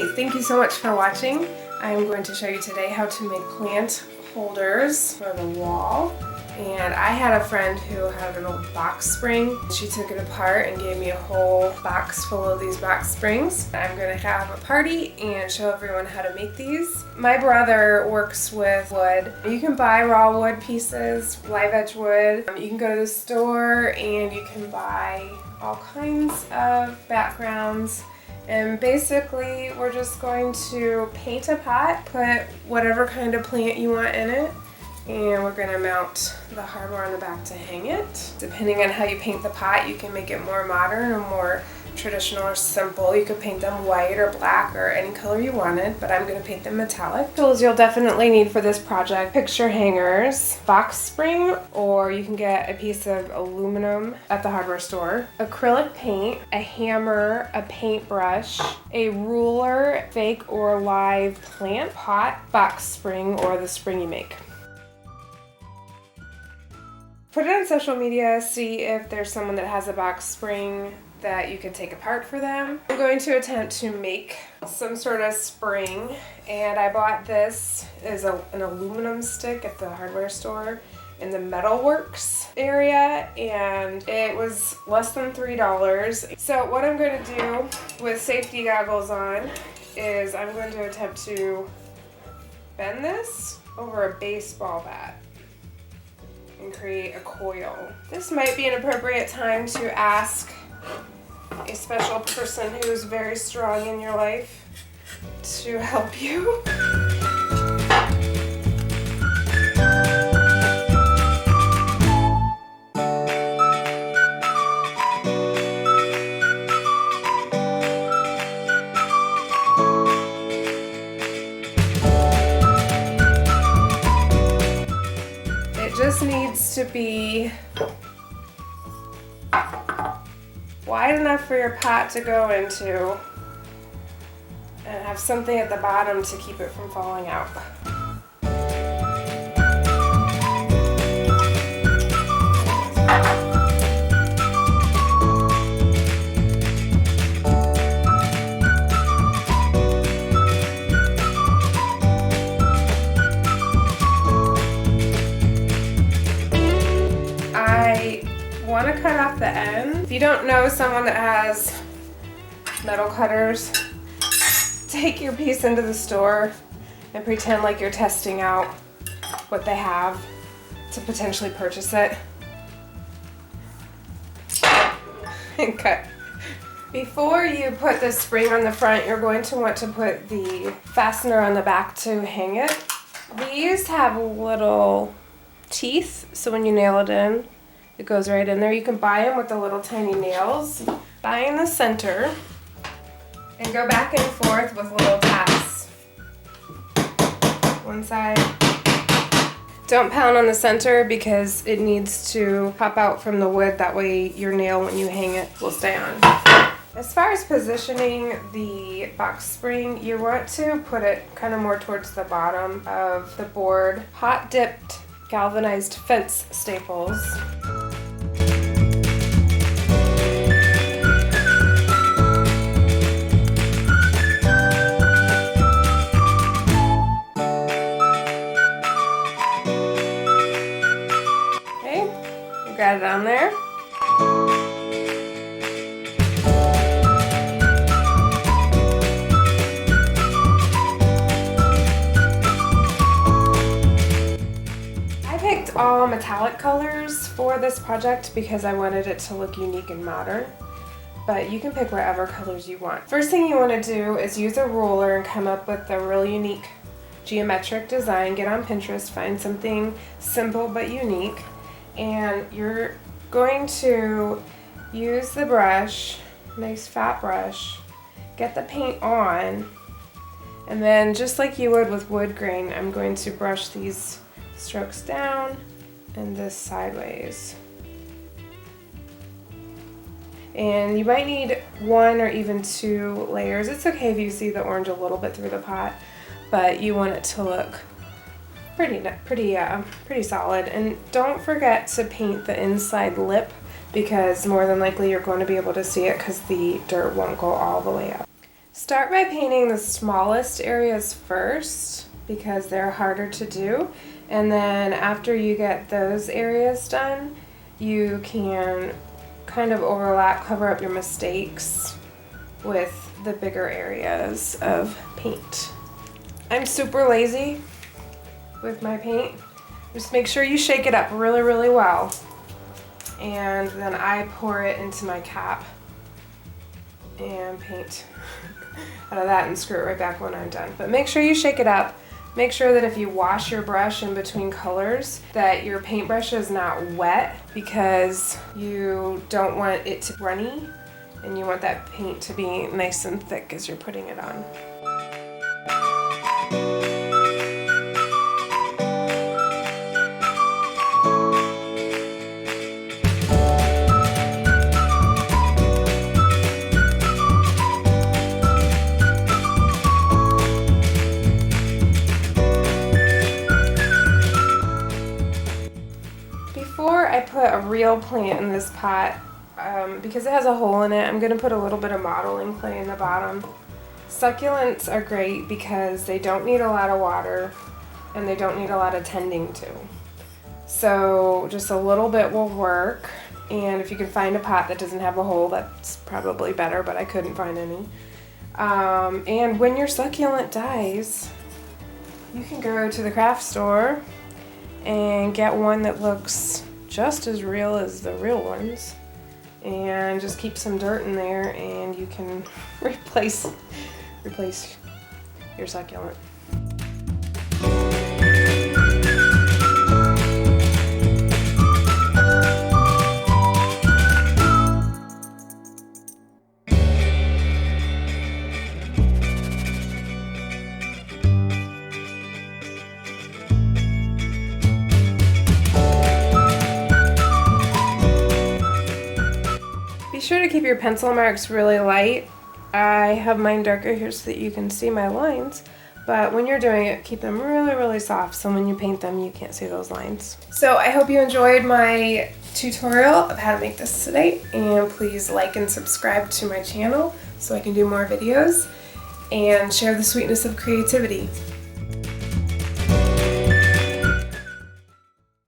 Hey, thank you so much for watching. I'm going to show you today how to make plant holders for the wall. And I had a friend who had an old box spring. She took it apart and gave me a whole box full of these box springs. I'm going to have a party and show everyone how to make these. My brother works with wood. You can buy raw wood pieces, live edge wood. You can go to the store and you can buy all kinds of backgrounds. And basically we're just going to paint a pot, put whatever kind of plant you want in it, and we're going to mount the hardware on the back to hang it. Depending on how you paint the pot, you can make it more modern or more traditional or simple. You could paint them white or black or any color you wanted, but I'm going to paint them metallic. Tools you'll definitely need for this project: picture hangers, box spring, or you can get a piece of aluminum at the hardware store, acrylic paint, a hammer, a paintbrush, a ruler, fake or live plant, pot, box spring, or the spring you make. Put it on social media, see if there's someone that has a box spring that you can take apart for them. I'm going to attempt to make some sort of spring, and I bought this as an aluminum stick at the hardware store in the Metalworks area, and it was less than $3. So what I'm going to do with safety goggles on is I'm going to attempt to bend this over a baseball bat and create a coil. This might be an appropriate time to ask a special person who's very strong in your life to help you. It just needs to be wide enough for your pot to go into and have something at the bottom to keep it from falling out. Want to cut off the end. If you don't know someone that has metal cutters, take your piece into the store and pretend like you're testing out what they have to potentially purchase it and cut. Before you put the spring on the front, you're going to want to put the fastener on the back to hang it. These have little teeth, so when you nail it in, it goes right in there. You can buy them with the little tiny nails. Buy in the center and go back and forth with little taps. One side. Don't pound on the center because it needs to pop out from the wood. That way your nail, when you hang it, will stay on. As far as positioning the box spring, you want to put it kind of more towards the bottom of the board. Hot dipped galvanized fence staples. Got it on there. I picked all metallic colors for this project because I wanted it to look unique and modern, but you can pick whatever colors you want. First thing you want to do is use a ruler and come up with a really unique geometric design. Get on Pinterest, find something simple but unique. And you're going to use the brush, nice fat brush, get the paint on, and then just like you would with wood grain, I'm going to brush these strokes down and this sideways. And you might need one or even two layers. It's okay if you see the orange a little bit through the pot, but you want it to look pretty solid. And don't forget to paint the inside lip because more than likely you're going to be able to see it because the dirt won't go all the way up. Start by painting the smallest areas first because they're harder to do. And then after you get those areas done, you can kind of overlap, cover up your mistakes with the bigger areas of paint. I'm super lazy with my paint. Just make sure you shake it up really, really well. And then I pour it into my cap and paint out of that and screw it right back when I'm done. But make sure you shake it up. Make sure that if you wash your brush in between colors, that your paintbrush is not wet because you don't want it to be runny and you want that paint to be nice and thick as you're putting it on. Before I put a real plant in this pot, because it has a hole in it, I'm going to put a little bit of modeling clay in the bottom. Succulents are great because they don't need a lot of water and they don't need a lot of tending to. So just a little bit will work, and if you can find a pot that doesn't have a hole, that's probably better, but I couldn't find any. And when your succulent dies, you can go to the craft store and get one that looks just as real as the real ones, and just keep some dirt in there and you can replace your succulent. Be sure to keep your pencil marks really light. I have mine darker here so that you can see my lines, but when you're doing it, keep them really, really soft so when you paint them, you can't see those lines. So I hope you enjoyed my tutorial of how to make this today, and please like and subscribe to my channel so I can do more videos and share the sweetness of creativity.